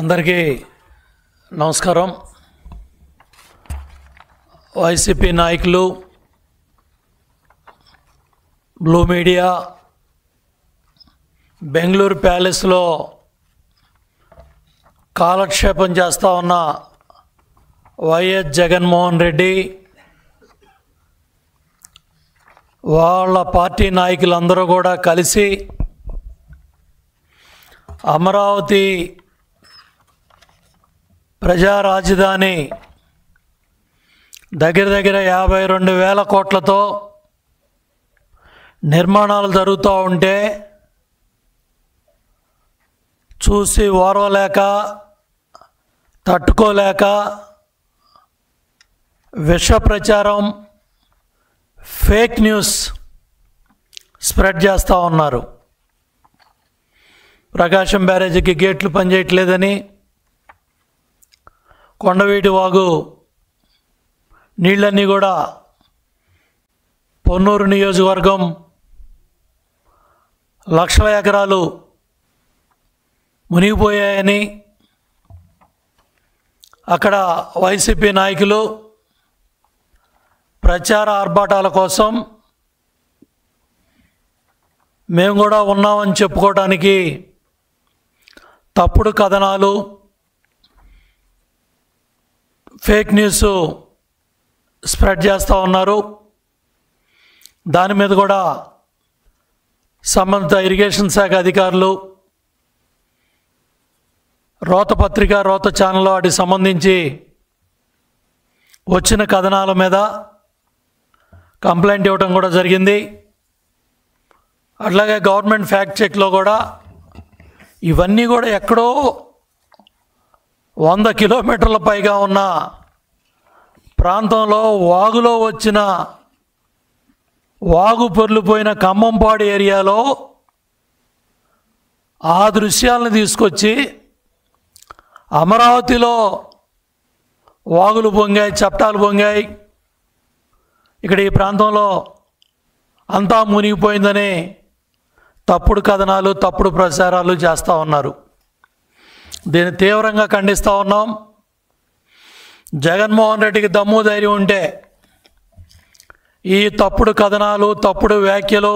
అందరికీ నమస్కారం. వైసీపీ నాయకులు, బ్లూ మీడియా బెంగళూరు ప్యాలెస్లో కాలక్షేపం చేస్తూ ఉన్న వైఎస్ జగన్మోహన్ రెడ్డి వాళ్ళ పార్టీ నాయకులందరూ కూడా కలిసి అమరావతి ప్రజా రాజధాని దగ్గర 52,000 కోట్లతో నిర్మాణాలు జరుగుతూ ఉంటే చూసి ఓర్వలేక తట్టుకోలేక విష ప్రచారం, ఫేక్ న్యూస్ స్ప్రెడ్ చేస్తూ ఉన్నారు. ప్రకాశం బ్యారేజీకి గేట్లు పనిచేయట్లేదని, కొండవీటి వాగు నీళ్ళన్నీ కూడా పొన్నూరు నియోజకవర్గం లక్షల ఎకరాలు మునిగిపోయాయని అక్కడ వైసీపీ నాయకులు ప్రచార ఆర్భాటాల కోసం మేము కూడా ఉన్నామని చెప్పుకోవడానికి తప్పుడు కథనాలు, ఫేక్ న్యూస్ స్ప్రెడ్ చేస్తూ ఉన్నారు. దాని మీద కూడా సంబంధిత ఇరిగేషన్ శాఖ అధికారులు రోత పత్రిక, రోత ఛానల్ వాటికి సంబంధించి వచ్చిన కథనాల మీద కంప్లైంట్ ఇవ్వడం కూడా జరిగింది. అట్లాగే గవర్నమెంట్ ఫ్యాక్ట్ చెక్లో కూడా ఇవన్నీ కూడా ఎక్కడో 100 కిలోమీటర్ల పైగా ఉన్న ప్రాంతంలో వాగులో వచ్చిన వాగు పొర్లిపోయిన ఖమ్మంపాడు ఏరియాలో ఆ దృశ్యాలను తీసుకొచ్చి అమరావతిలో వాగులు పొంగాయి, చప్టాలు పొంగాయి, ఇక్కడ ఈ ప్రాంతంలో అంతా మునిగిపోయిందని తప్పుడు కథనాలు, తప్పుడు ప్రచారాలు చేస్తూ ఉన్నారు. దీన్ని తీవ్రంగా ఖండిస్తూ ఉన్నాం. జగన్మోహన్ రెడ్డికి దమ్ము ధైర్యం ఉంటే ఈ తప్పుడు కథనాలు, తప్పుడు వ్యాఖ్యలు,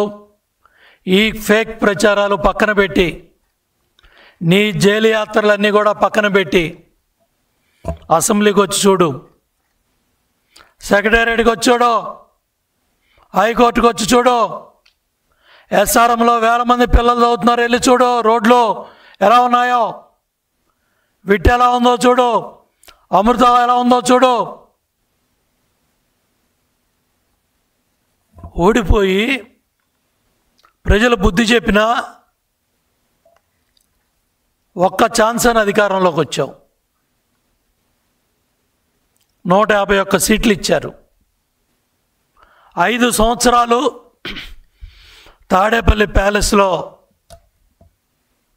ఈ ఫేక్ ప్రచారాలు పక్కన పెట్టి, నీ జైలు యాత్రలన్నీ కూడా పక్కన పెట్టి అసెంబ్లీకి వచ్చి చూడు, సెక్రటేరియట్కి వచ్చి చూడు, హైకోర్టుకు వచ్చి చూడు, ఎస్ఆర్ఎంలో 1000 మంది పిల్లలు చదువుతున్నారు, వెళ్ళి చూడు, రోడ్లు ఎలా ఉన్నాయో, విట్ ఎలా ఉందో చూడు, అమృత ఎలా ఉందో చూడు. ఓడిపోయి ప్రజలు బుద్ధి చెప్పినా ఒక్క ఛాన్స్ అని అధికారంలోకి వచ్చావు. 151 సీట్లు ఇచ్చారు. 5 సంవత్సరాలు తాడేపల్లి ప్యాలెస్లో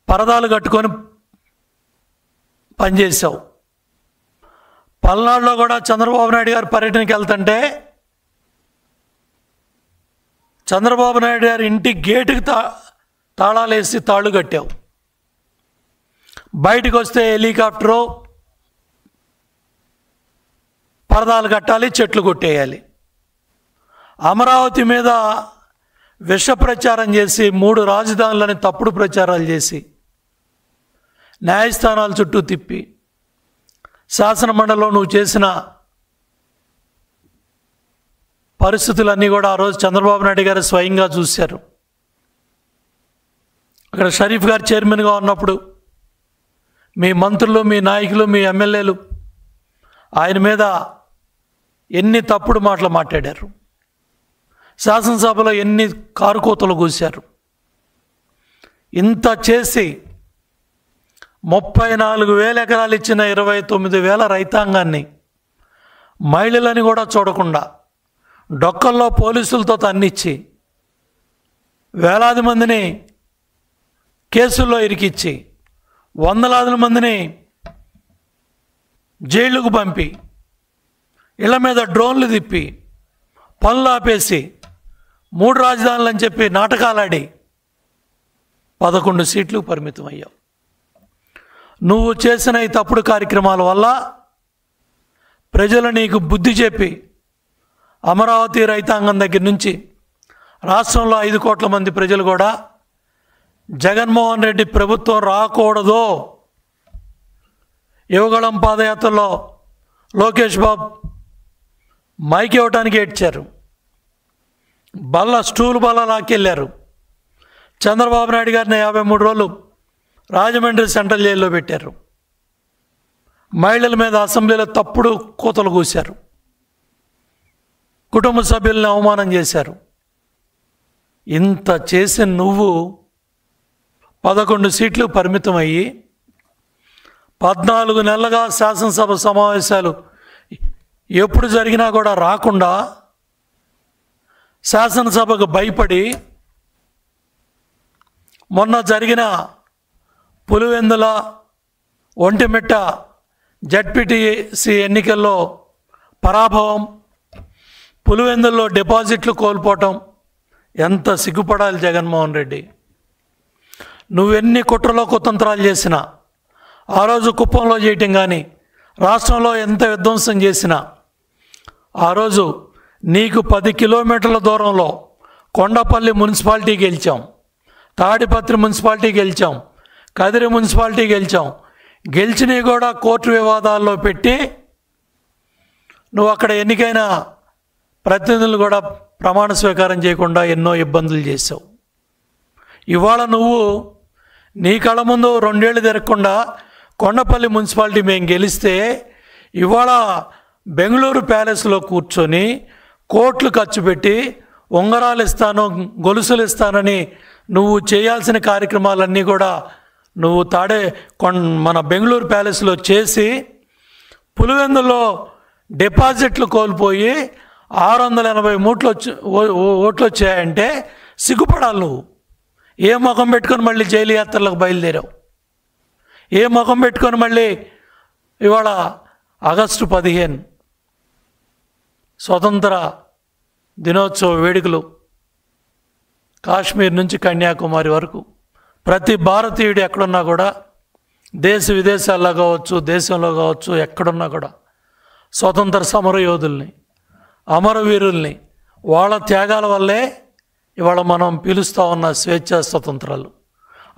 పరదాలు కట్టుకొని పనిచేసావు. పల్నాడులో కూడా చంద్రబాబు నాయుడు గారు పర్యటనకి వెళ్తుంటే చంద్రబాబు నాయుడు గారి ఇంటి గేటుకి తాళాలు వేసి తాళ్ళు కట్టావు. బయటకు వస్తే హెలికాప్టరు, పరదాలు కట్టాలి, చెట్లు కొట్టేయాలి. అమరావతి మీద విష ప్రచారం చేసి 3 రాజధానులని తప్పుడు ప్రచారాలు చేసి న్యాయస్థానాల చుట్టూ తిప్పి శాసనమండలిలో నువ్వు చేసిన పరిస్థితులన్నీ కూడా ఆ రోజు చంద్రబాబు నాయుడు గారు స్వయంగా చూశారు. అక్కడ షరీఫ్ గారు చైర్మన్గా ఉన్నప్పుడు మీ మంత్రులు, మీ నాయకులు, మీ ఎమ్మెల్యేలు ఆయన మీద ఎన్ని తప్పుడు మాటలు మాట్లాడారు. శాసనసభలో ఎన్ని కారుకోతలు కూశారు. ఇంత చేసి 34,000 ఎకరాలు ఇచ్చిన 29,000 రైతాంగాన్ని, మహిళలని కూడా చూడకుండా డొక్కల్లో పోలీసులతో తన్నిచ్చి వేలాది మందిని కేసుల్లో ఇరికిచ్చి వందలాది మందిని జైళ్ళకు పంపి ఇళ్ల మీద డ్రోన్లు తిప్పి పనులు ఆపేసి 3 రాజధానులు అని చెప్పి నాటకాలాడి 11 సీట్లు పరిమితం అయ్యావు. నువ్వు చేసిన ఈ తప్పుడు కార్యక్రమాల వల్ల ప్రజలు నీకు బుద్ధి చెప్పి అమరావతి రైతాంగం దగ్గర నుంచి రాష్ట్రంలో 5 కోట్ల మంది ప్రజలు కూడా జగన్మోహన్ రెడ్డి ప్రభుత్వం రాకూడదు. యువగళం పాదయాత్రలో లోకేష్ బాబు మైక్ ఇవ్వడానికి ఏడ్చారు, స్టూల్ బల్ల లాక్కెళ్ళారు. చంద్రబాబు నాయుడు గారిని 53 రోజులు రాజమండ్రి సెంట్రల్ జైల్లో పెట్టారు. మహిళల మీద అసెంబ్లీలో తప్పుడు కూతలు కూశారు, కుటుంబ సభ్యుల్ని అవమానం చేశారు. ఇంత చేసిన నువ్వు 11 సీట్లు పరిమితమయ్యి 14 నెలలుగా శాసనసభ సమావేశాలు ఎప్పుడు జరిగినా కూడా రాకుండా శాసనసభకు భయపడి మొన్న జరిగిన పులివెందుల ఒంటిమిట్ట జడ్పీటీసీ ఎన్నికల్లో పరాభవం, పులివెందుల్లో డిపాజిట్లు కోల్పోవటం ఎంత సిగ్గుపడాలి జగన్మోహన్ రెడ్డి. నువ్వెన్ని కుట్రలో కుతంత్రాలు చేసినా, ఆ రోజు కుప్పంలో చేయటం కానీ రాష్ట్రంలో ఎంత విధ్వంసం చేసినా, ఆ రోజు నీకు 10 కిలోమీటర్ల దూరంలో కొండపల్లి మున్సిపాలిటీ గెలిచాం, తాడిపత్రి మున్సిపాలిటీ గెలిచాం, కదిరి మున్సిపాలిటీ గెలిచాం. గెలిచినవి కూడా కోర్టు వివాదాల్లో పెట్టి నువ్వు అక్కడ ఎన్నికైన ప్రతినిధులు కూడా ప్రమాణ స్వీకారం చేయకుండా ఎన్నో ఇబ్బందులు చేసావు. ఇవాళ నువ్వు నీ కళ్ళ ముందు 2 ఏళ్ళు తిరగకుండా కొండపల్లి మున్సిపాలిటీ మేము గెలిస్తే ఇవాళ బెంగళూరు ప్యాలెస్లో కూర్చొని కోట్లు ఖర్చు పెట్టి ఉంగరాలు ఇస్తాను, గొలుసులు ఇస్తానని నువ్వు చేయాల్సిన కార్యక్రమాలన్నీ కూడా నువ్వు మన బెంగళూరు ప్యాలెస్లో చేసి పులివెందులో డిపాజిట్లు కోల్పోయి 683 ఓట్లు వచ్చాయంటే సిగ్గుపడాలి. నువ్వు ఏ ముఖం పెట్టుకొని మళ్ళీ జైలు యాత్రలకు బయలుదేరావు? ఏ ముఖం పెట్టుకొని మళ్ళీ ఇవాళ ఆగస్టు 15 స్వతంత్ర దినోత్సవ వేడుకలు కాశ్మీర్ నుంచి కన్యాకుమారి వరకు ప్రతి భారతీయుడు ఎక్కడున్నా కూడా దేశ విదేశాల్లో కావచ్చు, దేశంలో కావచ్చు, ఎక్కడున్నా కూడా స్వతంత్ర సమరయోధుల్ని, అమరవీరుల్ని, వాళ్ళ త్యాగాల వల్లే ఇవాళ మనం పిలుస్తూ ఉన్న స్వేచ్ఛా స్వతంత్రాలు.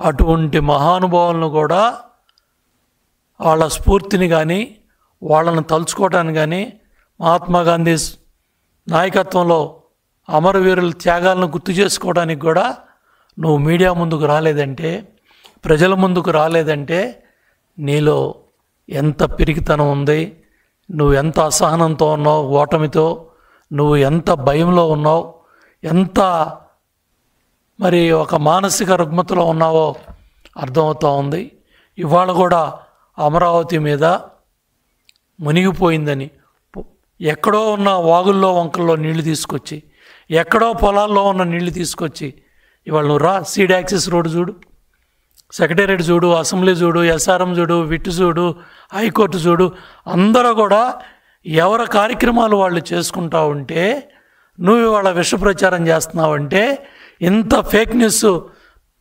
అటువంటి మహానుభావులను కూడా వాళ్ళ స్ఫూర్తిని కానీ వాళ్ళను తలుచుకోవడానికి కానీ మహాత్మా గాంధీ నాయకత్వంలో అమరవీరుల త్యాగాలను గుర్తు చేసుకోవడానికి కూడా నువ్వు మీడియా ముందుకు రాలేదంటే, ప్రజల ముందుకు రాలేదంటే నీలో ఎంత పిరికితనం ఉంది, నువ్వు ఎంత అసహనంతో ఉన్నావు, ఓటమితో నువ్వు ఎంత భయంలో ఉన్నావు, ఎంత మరి ఒక మానసిక రుగ్మతలో ఉన్నావో అర్థమవుతూ ఉంది. ఇవాళ కూడా అమరావతి మీద మునిగిపోయిందని ఎక్కడో ఉన్న వాగుల్లో వంకల్లో నీళ్లు తీసుకొచ్చి, ఎక్కడో పొలాల్లో ఉన్న నీళ్లు తీసుకొచ్చి ఇవాళ నువ్వు రా, సీడ్ యాక్సెస్ రోడ్డు చూడు, సెక్రటేరియట్ చూడు, అసెంబ్లీ చూడు, ఎస్ఆర్ఎం చూడు, విట్ చూడు, హైకోర్టు చూడు, అందరూ కూడా ఎవరి కార్యక్రమాలు వాళ్ళు చేసుకుంటా ఉంటే నువ్వు ఇవాళ విష ప్రచారం చేస్తున్నావంటే, ఇంత ఫేక్ న్యూస్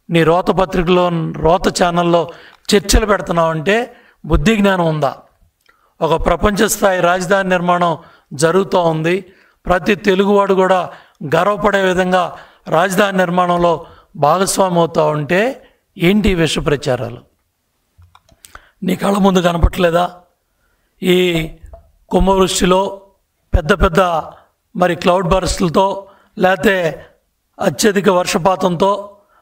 నీ రోత పత్రికలో, రోత ఛానల్లో చర్చలు పెడుతున్నావంటే బుద్ధి జ్ఞానం ఉందా? ఒక ప్రపంచ స్థాయి రాజధాని నిర్మాణం జరుగుతూ ఉంది. ప్రతి తెలుగువాడు కూడా గర్వపడే విధంగా రాజధాని నిర్మాణంలో భాగస్వామి అవుతూ ఉంటే ఏంటి విష ప్రచారాలు? నీ కళ్ళ ముందు కనపట్లేదా? ఈ కుంభవృష్టిలో పెద్ద పెద్ద మరి క్లౌడ్ బర్స్టులతో, లేకపోతే అత్యధిక వర్షపాతంతో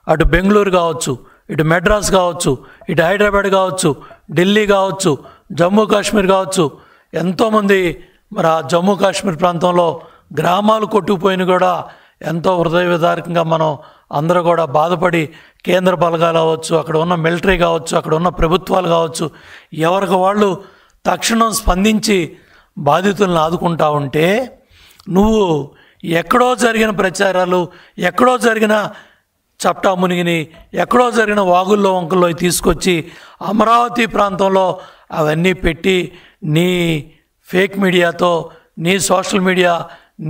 అటు బెంగళూరు కావచ్చు, ఇటు మెడ్రాస్ కావచ్చు, ఇటు హైదరాబాద్ కావచ్చు, ఢిల్లీ కావచ్చు, జమ్మూ కాశ్మీర్ కావచ్చు, ఎంతోమంది మరి ఆ జమ్మూ కాశ్మీర్ ప్రాంతంలో గ్రామాలు కొట్టుకుపోయిన కూడా ఎంతో హృదయ విదారకంగా మనం అందరూ కూడా బాధపడి కేంద్ర బలగాలు కావచ్చు, అక్కడ ఉన్న మిలిటరీ కావచ్చు, అక్కడ ఉన్న ప్రభుత్వాలు కావచ్చు, ఎవరికి వాళ్ళు తక్షణం స్పందించి బాధితులను ఆదుకుంటా ఉంటే నువ్వు ఎక్కడో జరిగిన ప్రచారాలు, ఎక్కడో జరిగిన చప్టా మునిగిని, ఎక్కడో జరిగిన వాగుల్లో వంకల్లో తీసుకొచ్చి అమరావతి ప్రాంతంలో అవన్నీ పెట్టి నీ ఫేక్ మీడియాతో, నీ సోషల్ మీడియా,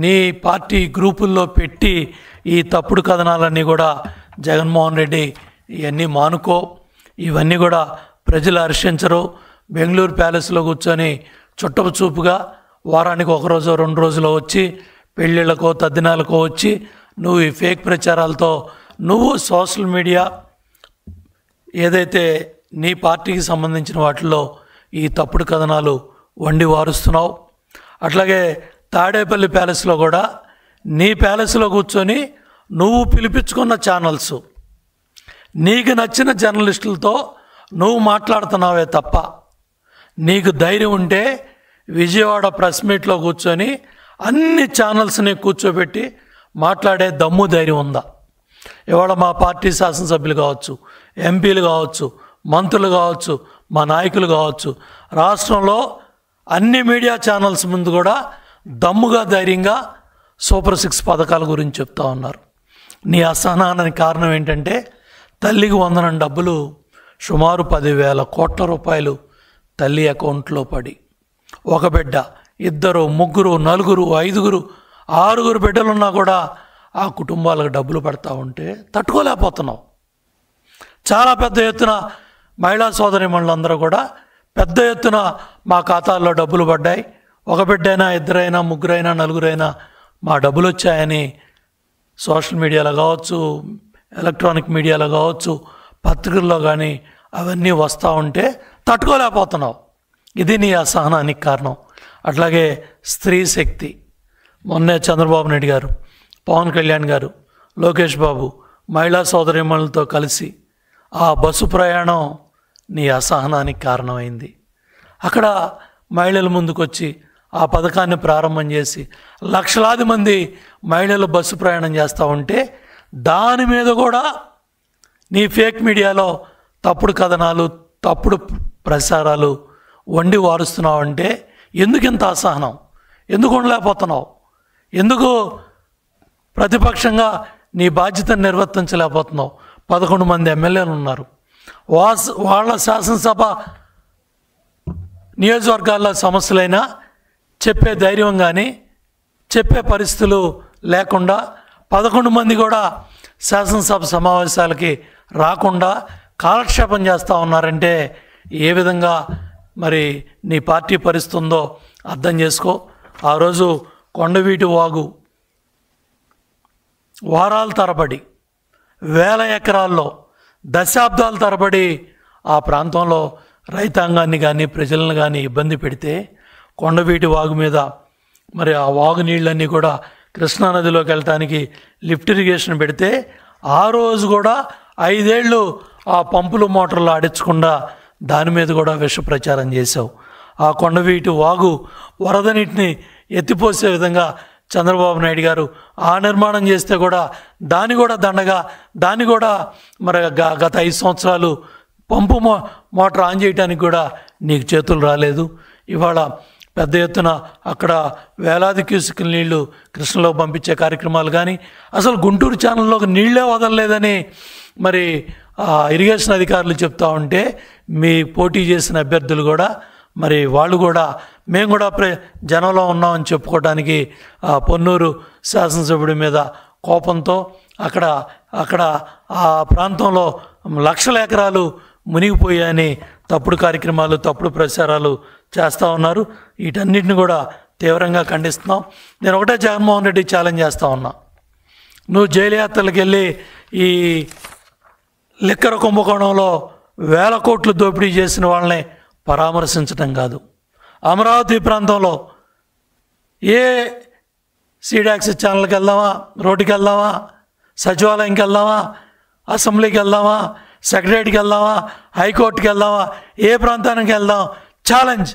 నీ పార్టీ గ్రూపుల్లో పెట్టి ఈ తప్పుడు కథనాలన్నీ కూడా జగన్మోహన్ రెడ్డి ఇవన్నీ మానుకో. ఇవన్నీ కూడా ప్రజలు హర్షించరు. బెంగళూరు ప్యాలెస్లో కూర్చొని చుట్టపు చూపుగా వారానికి ఒకరోజు 2 రోజులు వచ్చి పెళ్ళిళ్ళకో తద్దినాలకో వచ్చి నువ్వు ఈ ఫేక్ ప్రచారాలతో నువ్వు సోషల్ మీడియా ఏదైతే నీ పార్టీకి సంబంధించిన వాటిల్లో ఈ తప్పుడు కథనాలు వండి వారుస్తున్నావు. అట్లాగే తాడేపల్లి ప్యాలెస్లో కూడా నీ ప్యాలెస్లో కూర్చొని నువ్వు పిలిపించుకున్న ఛానల్స్ నీకు నచ్చిన జర్నలిస్టులతో నువ్వు మాట్లాడుతున్నావే తప్ప నీకు ధైర్యం ఉంటే విజయవాడ ప్రెస్ మీట్లో కూర్చొని అన్ని ఛానల్స్ని కూర్చోబెట్టి మాట్లాడే దమ్ము ధైర్యం ఉందా? ఇవాళ మా పార్టీ శాసనసభ్యులు కావచ్చు, ఎంపీలు కావచ్చు, మంత్రులు కావచ్చు, మా నాయకులు కావచ్చు, రాష్ట్రంలో అన్ని మీడియా ఛానల్స్ ముందు కూడా దమ్ముగా ధైర్యంగా సూపర్ 6 పథకాల గురించి చెప్తా ఉన్నారు. నీ అసహనానికి కారణం ఏంటంటే తల్లికి వందనం డబ్బులు సుమారు 10,000 కోట్ల రూపాయలు తల్లి అకౌంట్లో పడి ఒక బిడ్డ, 2, 3, 4, 5, 6 బిడ్డలున్నా కూడా ఆ కుటుంబాలకు డబ్బులు పడతా ఉంటే తట్టుకోలేకపోతున్నావు. చాలా పెద్ద ఎత్తున మహిళా సోదరీమణులందరూ కూడా పెద్ద ఎత్తున మా ఖాతాల్లో డబ్బులు పడ్డాయి, ఒక బిడ్డైనా, 2 3 4 మా డబ్బులు వచ్చాయని సోషల్ మీడియాలో కావచ్చు, ఎలక్ట్రానిక్ మీడియాలో కావచ్చు, పత్రికల్లో కానీ అవన్నీ వస్తూ ఉంటే తట్టుకోలేకపోతున్నావు. ఇది నీ అసహనానికి కారణం. అట్లాగే స్త్రీ శక్తి, మొన్నే చంద్రబాబు నాయుడు గారు, పవన్ కళ్యాణ్ గారు, లోకేష్ బాబు మహిళా సోదరీమణులతో కలిసి ఆ బస్సు ప్రయాణం నీ అసహనానికి కారణమైంది. అక్కడ మహిళల ముందుకొచ్చి ఆ పథకాన్ని ప్రారంభం చేసి లక్షలాది మంది మహిళలు బస్సు ప్రయాణం చేస్తూ ఉంటే దాని మీద కూడా నీ ఫేక్ మీడియాలో తప్పుడు కథనాలు, తప్పుడు ప్రసారాలు వండి వారుస్తున్నావు. అంటే ఎందుకు ఇంత అసహనం? ఎందుకు ఉండలేకపోతున్నావు? ఎందుకు ప్రతిపక్షంగా నీ బాధ్యతను నిర్వర్తించలేకపోతున్నావు? 11 మంది ఎమ్మెల్యేలు ఉన్నారు. వాళ్ళ శాసనసభ నియోజకవర్గాల్లో సమస్యలైనా చెప్పే ధైర్యం కానీ చెప్పే పరిస్థితులు లేకుండా 11 మంది కూడా శాసనసభ సమావేశాలకి రాకుండా కాలక్షేపం చేస్తూ ఉన్నారంటే ఏ విధంగా మరి నీ పార్టీ పరిస్థితి ఉందో అర్థం చేసుకో. ఆ రోజు కొండవీటి వాగు వారాల తరబడి, వేల ఎకరాల్లో, దశాబ్దాల తరబడి ఆ ప్రాంతంలో రైతాంగాన్ని కానీ ప్రజలను కానీ ఇబ్బంది పెడితే కొండవీటి వాగు మీద మరి ఆ వాగు నీళ్ళన్నీ కూడా కృష్ణానదిలోకి వెళ్ళటానికి లిఫ్ట్ ఇరిగేషన్ పెడితే ఆ రోజు కూడా 5 ఏళ్ళు ఆ పంపులు మోటార్లు ఆడించకుండా దాని మీద కూడా విష ప్రచారం చేశావు. ఆ కొండవీటి వాగు వరద నీటిని ఎత్తిపోసే విధంగా చంద్రబాబు నాయుడు గారు ఆ నిర్మాణం చేస్తే కూడా దాన్ని కూడా దండగా, దాన్ని కూడా మరి గత 5 సంవత్సరాలు పంపు మోటార్ ఆన్ చేయడానికి కూడా నీకు చేతులు రాలేదు. ఇవాళ పెద్ద ఎత్తున అక్కడ వేలాది క్యూసిక్ నీళ్లు కృష్ణలో పంపించే కార్యక్రమాలు కానీ అసలు గుంటూరు ఛానల్లోకి నీళ్లే వదలలేదని మరి ఇరిగేషన్ అధికారులు చెప్తా ఉంటే మీ పోటీ చేసిన అభ్యర్థులు కూడా మరి వాళ్ళు కూడా మేము కూడా జనంలో ఉన్నామని చెప్పుకోవడానికి పొన్నూరు శాసనసభ్యుడి మీద కోపంతో అక్కడ ఆ ప్రాంతంలో లక్షల ఎకరాలు మునిగిపోయాయని తప్పుడు కార్యక్రమాలు, తప్పుడు ప్రచారాలు చేస్తూ ఉన్నారు. వీటన్నిటిని కూడా తీవ్రంగా ఖండిస్తున్నాం. నేను ఒకటే జగన్మోహన్ రెడ్డి ఛాలెంజ్ చేస్తూ ఉన్నా, నువ్వు జైలు యాత్రలకు వెళ్ళి ఈ లిక్కర్ కుంభకోణంలో 1000 కోట్లు దోపిడీ చేసిన వాళ్ళని పరామర్శించడం కాదు, అమరావతి ప్రాంతంలో ఏ సీడాక్స్ ఛానల్కి వెళ్దామా, రోడ్డుకి వెళ్దామా, సచివాలయంకి వెళ్దామా, అసెంబ్లీకి వెళ్దామా, సెక్రటరీకి వెళ్దామా, హైకోర్టుకి వెళ్దామా, ఏ ప్రాంతానికి వెళ్దాం, ఛాలెంజ్.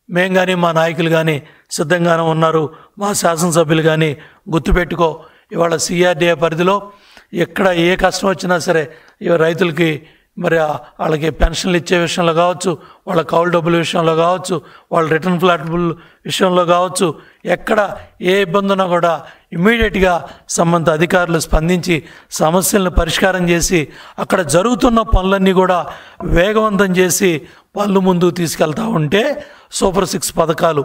మేము కానీ మా నాయకులు కానీ సిద్ధంగానే ఉన్నారు. మా శాసనసభ్యులు కానీ గుర్తుపెట్టుకో, ఇవాళ సిఆర్డీఏ పరిధిలో ఎక్కడ ఏ కష్టం వచ్చినా సరే రైతులకి మరి వాళ్ళకి పెన్షన్లు ఇచ్చే విషయంలో కావచ్చు, వాళ్ళ కౌలు డబ్బుల విషయంలో కావచ్చు, వాళ్ళ రిటర్న్ ఫ్లాటబుల్ విషయంలో కావచ్చు, ఎక్కడ ఏ ఇబ్బంది ఉన్నా కూడా ఇమ్మీడియట్గా సంబంధిత అధికారులు స్పందించి సమస్యలను పరిష్కారం చేసి అక్కడ జరుగుతున్న పనులన్నీ కూడా వేగవంతం చేసి పనులు ముందుకు తీసుకెళ్తూ ఉంటే సూపర్ 6 పథకాలు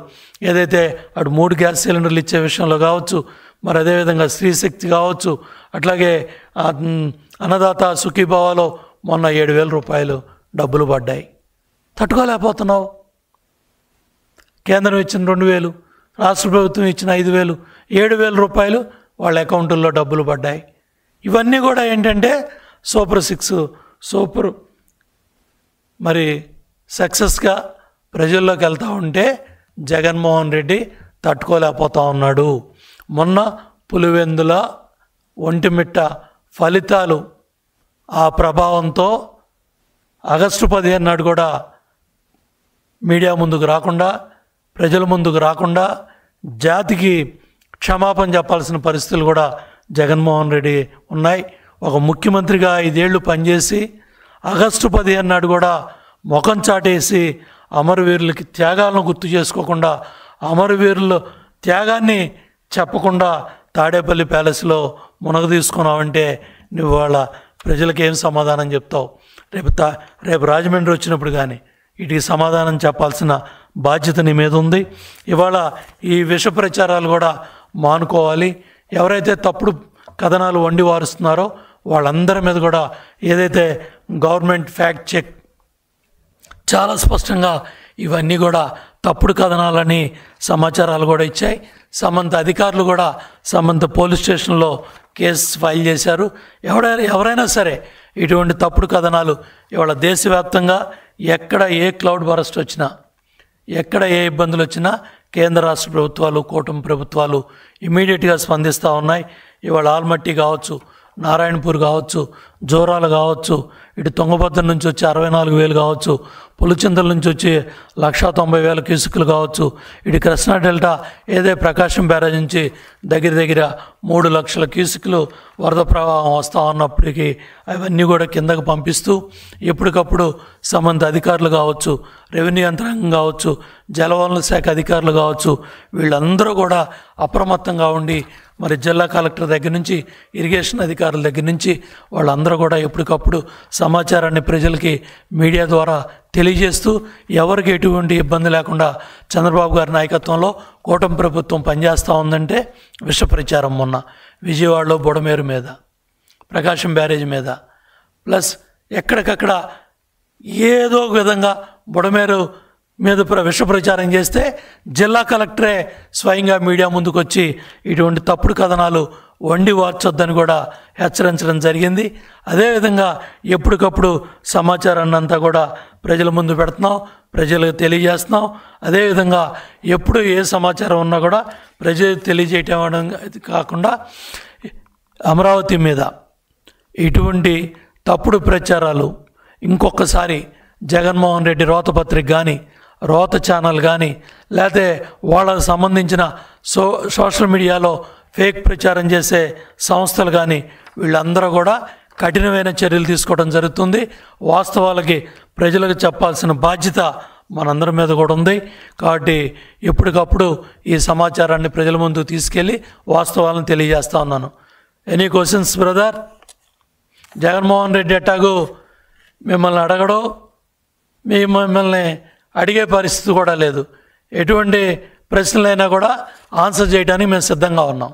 ఏదైతే అటు 3 గ్యాస్ సిలిండర్లు ఇచ్చే విషయంలో కావచ్చు, మరి అదేవిధంగా స్త్రీ శక్తి కావచ్చు, అట్లాగే అన్నదాత సుఖీభావాలో మొన్న 7,000 రూపాయలు డబ్బులు పడ్డాయి. తట్టుకోలేకపోతున్నావు. కేంద్రం ఇచ్చిన 2,000, రాష్ట్ర ప్రభుత్వం ఇచ్చిన 5,000, 7,000 రూపాయలు వాళ్ళ అకౌంటుల్లో డబ్బులు పడ్డాయి. ఇవన్నీ కూడా ఏంటంటే సూపర్ మరి సక్సెస్గా ప్రజల్లోకి వెళ్తూ ఉంటే జగన్మోహన్ రెడ్డి తట్టుకోలేకపోతా ఉన్నాడు. మొన్న పులివెందుల, ఒంటిమిట్ట ఫలితాలు ఆ ప్రభావంతో ఆగస్టు 15 నాడు కూడా మీడియా ముందుకు రాకుండా, ప్రజల ముందుకు రాకుండా జాతికి క్షమాపణ చెప్పాల్సిన పరిస్థితులు కూడా జగన్మోహన్ రెడ్డి ఉన్నాయి. ఒక ముఖ్యమంత్రిగా 5 ఏళ్ళు పనిచేసి ఆగస్టు 15 నాడు కూడా ముఖం చాటేసి అమరవీరులకి త్యాగాలను గుర్తు చేసుకోకుండా, అమరవీరుల త్యాగాన్ని చెప్పకుండా తాడేపల్లి ప్యాలెస్లో మునగ తీసుకున్నావంటే నువ్వు వాళ్ళ ప్రజలకు ఏం సమాధానం చెప్తావు? రేపు రాజమండ్రి వచ్చినప్పుడు కానీ వీటికి సమాధానం చెప్పాల్సిన బాధ్యత నీ మీద ఉంది. ఇవాళ ఈ విష ప్రచారాలు కూడా మానుకోవాలి. ఎవరైతే తప్పుడు కథనాలు వండి వారుస్తున్నారో వాళ్ళందరి మీద కూడా ఏదైతే గవర్నమెంట్ ఫ్యాక్ట్ చెక్ చాలా స్పష్టంగా ఇవన్నీ కూడా తప్పుడు కథనాలని సమాచారాలు కూడా ఇచ్చాయి. సంబంధిత అధికారులు కూడా సంబంధిత పోలీస్ స్టేషన్లో కేసు ఫైల్ చేశారు. ఎవరైనా సరే ఇటువంటి తప్పుడు కథనాలు ఇవాళ దేశవ్యాప్తంగా ఎక్కడ ఏ క్లౌడ్ బరస్ట్ వచ్చినా, ఎక్కడ ఏ ఇబ్బందులు వచ్చినా కేంద్ర రాష్ట్ర ప్రభుత్వాలు, కూటమి ప్రభుత్వాలు ఇమీడియట్గా స్పందిస్తూ ఉన్నాయి. ఇవాళ ఆల్మట్టి కావచ్చు, నారాయణపూర్ కావచ్చు, జోరాలు కావచ్చు, ఇటు తుంగభద్ర నుంచి వచ్చి 64,000 కావచ్చు, పులిచింతల నుంచి వచ్చి 190,000 క్యూసెక్కులు కావచ్చు, ఇటు కృష్ణా డెల్టా ఏదే ప్రకాశం బ్యారేజ్ నుంచి దగ్గర 3 లక్షల క్యూసెక్కులు వరద ప్రవాహం వస్తూ ఉన్నప్పటికీ అవన్నీ కూడా కిందకు పంపిస్తూ ఎప్పటికప్పుడు సంబంధిత అధికారులు కావచ్చు, రెవెన్యూ యంత్రాంగం కావచ్చు, జలవనరుల శాఖ అధికారులు కావచ్చు, వీళ్ళందరూ కూడా అప్రమత్తంగా ఉండి మరి జిల్లా కలెక్టర్ దగ్గర నుంచి ఇరిగేషన్ అధికారుల దగ్గర నుంచి వాళ్ళందరూ కూడా ఎప్పటికప్పుడు సమాచారాన్ని ప్రజలకి మీడియా ద్వారా తెలియజేస్తూ ఎవరికి ఎటువంటి ఇబ్బంది లేకుండా చంద్రబాబు గారి నాయకత్వంలో కూటమి ప్రభుత్వం పనిచేస్తూ ఉందంటే విష ప్రచారం మొన్న విజయవాడలో బుడమేరు మీద, ప్రకాశం బ్యారేజ్ మీద, ప్లస్ ఎక్కడికక్కడ ఏదో విధంగా బుడమేరు మీద విష ప్రచారం చేస్తే జిల్లా కలెక్టరే స్వయంగా మీడియా ముందుకు వచ్చి ఇటువంటి తప్పుడు కథనాలు వండి వార్చొద్దని కూడా హెచ్చరించడం జరిగింది. అదేవిధంగా ఎప్పటికప్పుడు సమాచారాన్ని అంతా కూడా ప్రజల ముందు పెడుతున్నాం, ప్రజలకు తెలియజేస్తున్నాం. అదేవిధంగా ఎప్పుడు ఏ సమాచారం ఉన్నా కూడా ప్రజలకు తెలియజేయటం కాకుండా అమరావతి మీద ఇటువంటి తప్పుడు ప్రచారాలు ఇంకొకసారి జగన్మోహన్ రెడ్డి రోతపత్రిక కానీ, రోత ఛానల్ కానీ, లేకపోతే వాళ్ళకు సంబంధించిన సోషల్ మీడియాలో ఫేక్ ప్రచారం చేసే సంస్థలు కానీ వీళ్ళందరూ కూడా కఠినమైన చర్యలు తీసుకోవడం జరుగుతుంది. వాస్తవాలకి ప్రజలకు చెప్పాల్సిన బాధ్యత మనందరి మీద కూడా ఉంది. కాబట్టి ఎప్పటికప్పుడు ఈ సమాచారాన్ని ప్రజల ముందు తీసుకెళ్ళి వాస్తవాలను తెలియజేస్తా ఉన్నాను. Any questions brother? Jaganmohan Reddy ఎట్టాగూ మిమ్మల్ని అడగడో, మిమ్మల్ని అడిగే పరిస్థితి కూడా లేదు. ఎటువంటి ప్రశ్నలైనా కూడా ఆన్సర్ చేయడానికి మేము సిద్ధంగా ఉన్నాం.